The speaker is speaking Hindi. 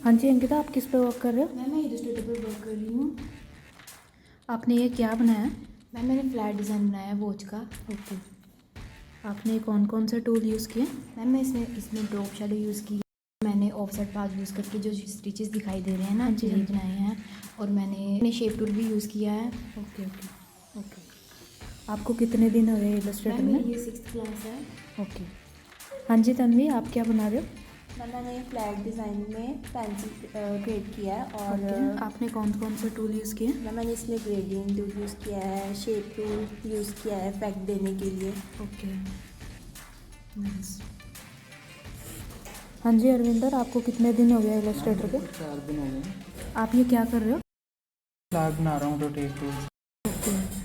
हाँ जी अंकिता, आप किस पे वर्क कर रहे हो? मैम मैं इलस्ट्रेटर पर वर्क कर रही हूँ। आपने ये क्या बनाया? मैम मैंने फ्लैट डिज़ाइन बनाया है वॉच का। ओके। आपने कौन कौन से टूल यूज़ किए? मैम मैं इसमें ड्रॉप शैडो यूज़ की, मैंने ऑफसेट पाथ यूज़ करके जो स्टिचेस दिखाई दे रहे हैं ना, जी, ये हाँ जी। बनाए हैं। और मैंने शेप टूल भी यूज़ किया है। Okay okay okay. आपको कितने दिन हो गए इलस्ट्रेटर मैम में? मेरी ये 6th क्लास है। ओके। हाँ जी तन्वी, आप क्या बना रहे हो? मैम मैंने फ्लैट डिज़ाइन में पेंसिल क्रिएट किया है। और ओके। आपने कौन कौन से टूल यूज़ किए? मैम मैंने इसमें ग्रेडियंट टूल यूज़ किया है, शेप टूल यूज़ किया है इफेक्ट देने के लिए। Okay, nice. हाँ जी अरविंदर, आपको कितने दिन हो गया इलस्ट्रेटर के? 4 दिन हो गए। आप ये क्या कर रहे हो? फ्लैग बना रहा हूँ रोटेट टूल। ओके।